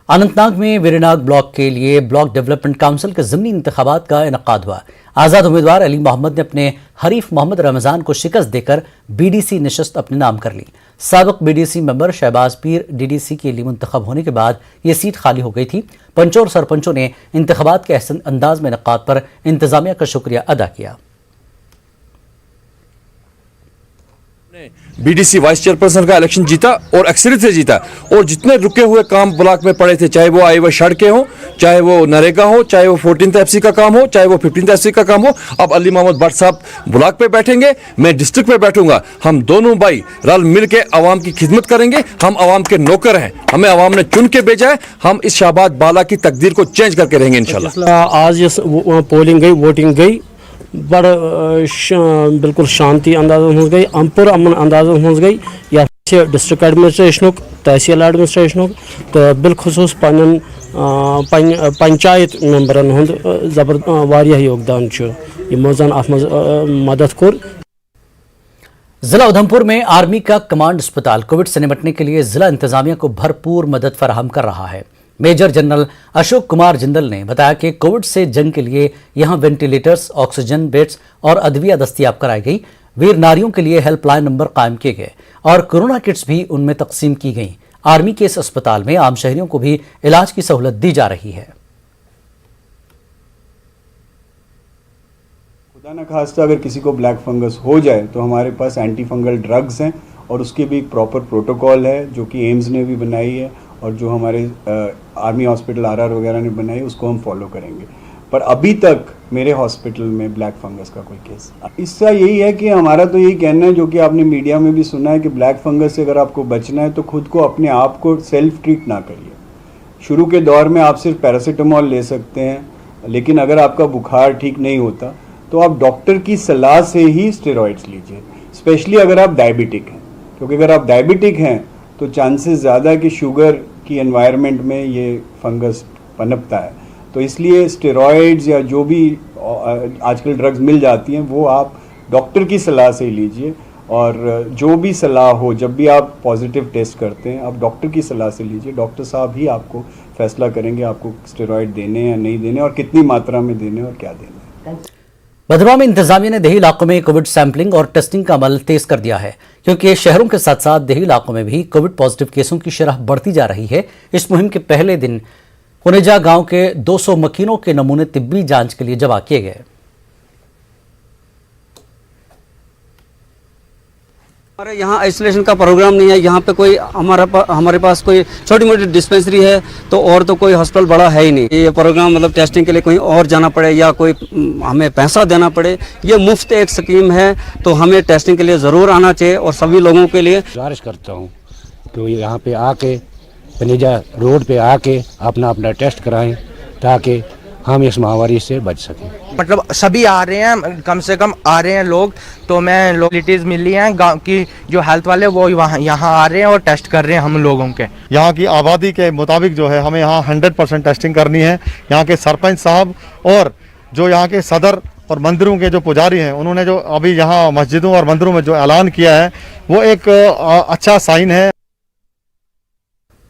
अनंतनाग में वेरीनाग ब्लॉक के लिए ब्लॉक डेवलपमेंट काउंसिल के ज़िमनी इंतखाबात का इनकाद हुआ। आज़ाद उम्मीदवार अली मोहम्मद ने अपने हरीफ मोहम्मद रमज़ान को शिकस्त देकर बीडीसी नशस्त अपने नाम कर ली। साबिक बीडीसी मेंबर शहबाज पीर डीडीसी के लिए मुंतखब होने के बाद ये सीट खाली हो गई थी। पंचों और सरपंचों ने इंतखाबात के अहसन अंदाज में इनकाद पर इंतजामिया का शुक्रिया अदा किया। बीडीसी वाइस चेयरपर्सन का इलेक्शन जीता और अक्सरियत से जीता, और जितने रुके हुए काम ब्लॉक में पड़े थे, चाहे वो आईवा सड़कें हो, चाहे वो नरेगा हो, चाहे वो 14th FC का काम हो, चाहे वो 15th FC का काम हो, अब अली मोहम्मद भट्ट साहब ब्लॉक पे बैठेंगे, मैं डिस्ट्रिक्ट पे बैठूंगा। हम दोनों भाई रल मिल के आवाम की खिदमत करेंगे। हम आवाम के नौकर हैं, हमें आवाम ने चुन के भेजा है, हम इस शाहबाद बाला की तकदीर को चेंज करके रहेंगे इंशाल्लाह। आज ये पोलिंग गई, वोटिंग गई, बड़ बिल्कुल शांति अंदाज हो गई, अमपुर अमन अंदाज हो गई। या डिस्ट्रिक्ट एडमिनिस्ट्रेशन तहसील एडमिनिस्ट्रेशन तो बिलखसूस पंचायत मेंबरन हुंद जबर वारिया योगदान यमो जन अथ मदद कोर। जिला उधमपुर में आर्मी का कमांड अस्पताल कोविड से निपटने के लिए जिला इंतजामिया को भरपूर मदद फराहम कर रहा है। मेजर जनरल अशोक कुमार जिंदल ने बताया कि कोविड से जंग के लिए यहां वेंटिलेटर्स, ऑक्सीजन बेड्स और अदविया दस्तयाब कराई गई। वीर नारियों के लिए हेल्पलाइन नंबर कायम किए गए और कोरोना किट्स भी उनमें तकसीम की गई। आर्मी के इस अस्पताल में आम शहरियों को भी इलाज की सहूलत दी जा रही है। खुदा न खास्ता अगर किसी को ब्लैक फंगस हो जाए तो हमारे पास एंटी फंगल ड्रग्स हैं और उसकी भी प्रॉपर प्रोटोकॉल है जो कि एम्स ने भी बनाई है और जो हमारे आर्मी हॉस्पिटल आरआर वगैरह ने बनाई, उसको हम फॉलो करेंगे। पर अभी तक मेरे हॉस्पिटल में ब्लैक फंगस का कोई केस, इसका यही है कि हमारा तो यही कहना है जो कि आपने मीडिया में भी सुना है कि ब्लैक फंगस से अगर आपको बचना है तो खुद को अपने आप को सेल्फ ट्रीट ना करिए। शुरू के दौर में आप सिर्फ पैरासीटामोल ले सकते हैं, लेकिन अगर आपका बुखार ठीक नहीं होता तो आप डॉक्टर की सलाह से ही स्टेरॉइड्स लीजिए, स्पेशली अगर आप डायबिटिक हैं, क्योंकि अगर आप डायबिटिक हैं तो चांसेस ज़्यादा है कि शुगर की एनवायरनमेंट में ये फंगस पनपता है। तो इसलिए स्टेरॉइड्स या जो भी आजकल ड्रग्स मिल जाती हैं वो आप डॉक्टर की सलाह से ही लीजिए, और जो भी सलाह हो, जब भी आप पॉजिटिव टेस्ट करते हैं आप डॉक्टर की सलाह से लीजिए। डॉक्टर साहब ही आपको फैसला करेंगे आपको स्टेरॉइड देने या नहीं देने और कितनी मात्रा में देने और क्या देने। भद्रवाह में इंतजामिया ने देही इलाकों में कोविड सैंपलिंग और टेस्टिंग का अमल तेज कर दिया है, क्योंकि शहरों के साथ साथ देही इलाकों में भी कोविड पॉजिटिव केसों की शरह बढ़ती जा रही है। इस मुहिम के पहले दिन कुनेजा गांव के 200 मकीनों के नमूने तिब्बी जांच के लिए जमा किए गए। हमारे यहाँ आइसोलेशन का प्रोग्राम नहीं है। यहाँ पे कोई हमारे पास कोई छोटी मोटी डिस्पेंसरी है तो, और तो कोई हॉस्पिटल बड़ा है ही नहीं। ये प्रोग्राम मतलब टेस्टिंग के लिए कहीं और जाना पड़े या कोई हमें पैसा देना पड़े, ये मुफ्त एक स्कीम है, तो हमें टेस्टिंग के लिए ज़रूर आना चाहिए और सभी लोगों के लिए गुजारिश करता हूँ तो यहाँ पे आके कुनेजा रोड पे आके अपना टेस्ट कराएं ताकि हम इस महामारी से बच सकें। मतलब सभी आ रहे हैं, कम से कम आ रहे हैं लोग, तो मैं लोकेलिटीज़ मिली हैं गांव की जो हेल्थ वाले वो यहाँ आ रहे हैं और टेस्ट कर रहे हैं हम लोगों के। यहाँ की आबादी के मुताबिक जो है हमें यहाँ 100% टेस्टिंग करनी है। यहाँ के सरपंच साहब और जो यहाँ के सदर और मंदिरों के जो पुजारी हैं, उन्होंने जो अभी यहाँ मस्जिदों और मंदिरों में जो ऐलान किया है वो एक अच्छा साइन है।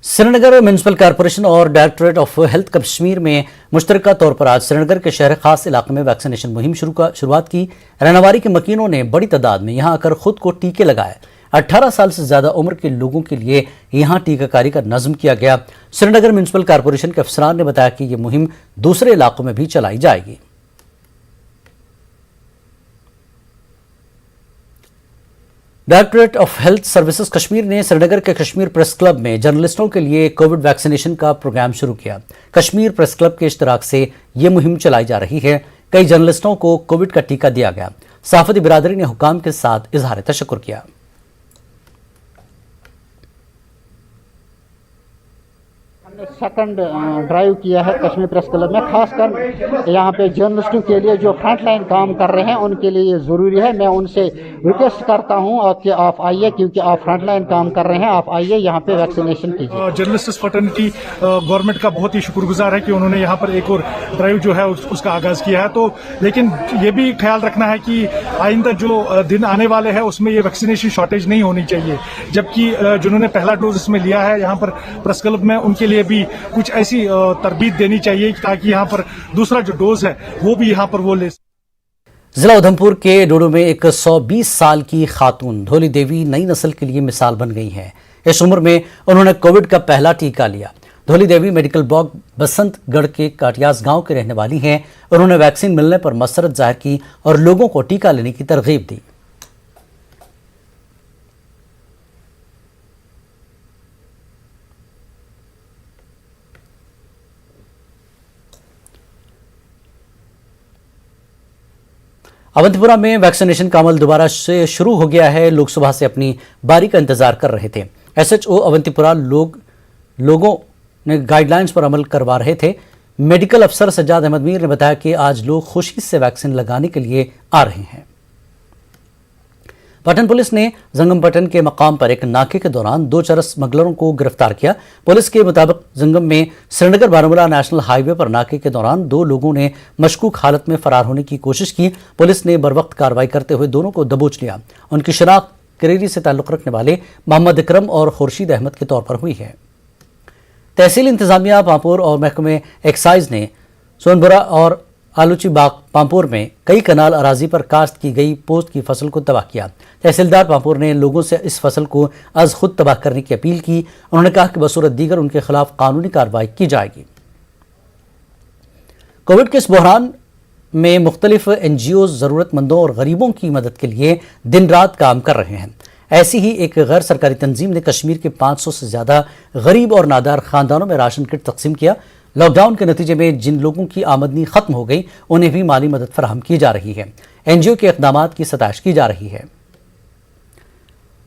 श्रीनगर म्यूनिसिपल कॉर्पोरेशन और डायरेक्टरेट ऑफ हेल्थ कश्मीर में मुश्तरका तौर पर आज श्रीनगर के शहर खास इलाके में वैक्सीनेशन मुहिम शुरुआत की। रहनवारी के मकीनों ने बड़ी तादाद में यहां आकर खुद को टीके लगाए। 18 साल से ज्यादा उम्र के लोगों के लिए यहां टीकाकारी का नज़्म किया गया। श्रीनगर म्यूनिसिपल कॉर्पोरेशन के अफसरान ने बताया कि यह मुहिम दूसरे इलाकों में भी चलाई जाएगी। Directorate of health services Kashmir ने श्रीनगर के कश्मीर प्रेस क्लब में जर्नलिस्टों के लिए कोविड वैक्सीनेशन का प्रोग्राम शुरू किया। कश्मीर प्रेस क्लब के इश्तराक से ये मुहिम चलाई जा रही है। कई जर्नलिस्टों को कोविड का टीका दिया गया। सहाफती बिरादरी ने हुकाम के साथ इजहार तशक्कुर किया। सेकंड ड्राइव किया है कश्मीर प्रेस क्लब में, खासकर यहाँ पे जर्नलिस्टों के लिए जो फ्रंट लाइन काम कर रहे हैं उनके लिए ये ज़रूरी है। मैं उनसे रिक्वेस्ट करता हूँ कि आप आइए, क्योंकि आप फ्रंट लाइन काम कर रहे हैं, आप आइए यहाँ पे वैक्सीनेशन कीजिए। जर्नलिस्ट फर्टर्निटी गवर्नमेंट का बहुत ही शुक्रगुजार है कि उन्होंने यहाँ पर एक और ड्राइव जो है उसका आगाज किया है। तो लेकिन ये भी ख्याल रखना है कि आइंदा जो दिन आने वाले हैं उसमें ये वैक्सीनेशन शॉर्टेज नहीं होनी चाहिए, जबकि जिन्होंने पहला डोज इसमें लिया है यहाँ पर प्रेस क्लब में, उनके लिए भी कुछ ऐसी तरबीद देनी चाहिए ताकि यहाँ पर दूसरा जो डोज है वो भी यहाँ पर वो ले। जिला उधमपुर के डोडो में एक 120 साल की खातून धोली देवी नई नस्ल के लिए मिसाल बन गई हैं। इस उम्र में उन्होंने कोविड का पहला टीका लिया। धोली देवी मेडिकल ब्लॉक बसंतगढ़ के काटियास गांव के रहने वाली हैं। उन्होंने वैक्सीन मिलने पर मसरत जाहिर की और लोगों को टीका लेने की तरगीब दी। अवंतीपुरा में वैक्सीनेशन का अमल दोबारा से शुरू हो गया है। लोग सुबह से अपनी बारी का इंतजार कर रहे थे। एसएचओ अवंतीपुरा लोगों ने गाइडलाइंस पर अमल करवा रहे थे। मेडिकल अफसर सज्जाद अहमद मीर ने बताया कि आज लोग खुशी से वैक्सीन लगाने के लिए आ रहे हैं। पटन पुलिस ने जंगम पटन के मकाम पर एक नाके के दौरान 2 चरस स्मगलरों को गिरफ्तार किया। पुलिस के मुताबिक जंगम में श्रीनगर बारामूला नेशनल हाईवे पर नाके के दौरान 2 लोगों ने मशकूक हालत में फरार होने की कोशिश की। पुलिस ने बरवक्त कार्रवाई करते हुए दोनों को दबोच लिया। उनकी शनाख्त करेरी से ताल्लुक रखने वाले मोहम्मद इकरम और खुर्शीद अहमद के तौर पर हुई है। तहसील इंतजामिया पामपुर और महकमे एक्साइज ने सोनपुरा और आलूची बाग पामपुर में कई कनाल अराजी पर काश्त की गई पोस्त की फसल को तबाह किया। तहसीलदार पामपुर ने लोगों से इस फसल को अज खुद तबाह करने की अपील की। उन्होंने कहा कि बसूरत दीगर उनके खिलाफ कानूनी कार्रवाई की जाएगी। कोविड के इस बहरान में मुख्तलिफ NGOs ज़रूरतमंदों और गरीबों की मदद के लिए दिन रात काम कर रहे हैं। ऐसी ही एक गैर सरकारी तंजीम ने कश्मीर के 500 से ज़्यादा गरीब और नादार ख़ानदानों में राशन किट तकसीम किया। लॉकडाउन के नतीजे में जिन लोगों की आमदनी खत्म हो गई उन्हें भी माली मदद फराहम की जा रही है। NGO के इक़दामात की सताइश की जा रही है।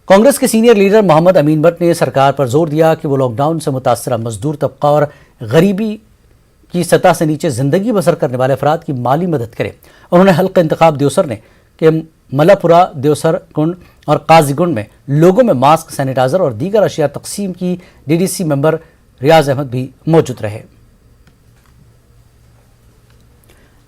कांग्रेस के सीनियर लीडर मोहम्मद अमीन भट्ट ने सरकार पर जोर दिया कि वो लॉकडाउन से मुतासरा मजदूर तबका और गरीबी की सतह से नीचे जिंदगी बसर करने वाले अफराद की माली मदद करे। उन्होंने हल्का इंतखाब देवसर ने कि मलापुरा, देवसर कुंड और काजीगुंड में लोगों में मास्क, सैनिटाइजर और दीगर अशिया तकसीम की। DDC मेंबर रियाज अहमद भी मौजूद रहे।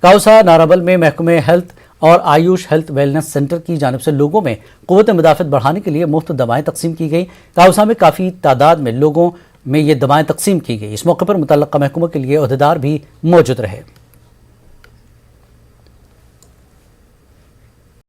काउसा नाराबल में महकमे हेल्थ और आयुष हेल्थ वेलनेस सेंटर की जानिब से लोगों में क़ुव्वत मुदाफ़त बढ़ाने के लिए मुफ्त दवाएं तकसीम की गई। काउसा में काफ़ी तादाद में लोगों में ये दवाएं तकसीम की गई। इस मौके पर मुतल्लका महकमों के लिए अहदेदार भी मौजूद रहे।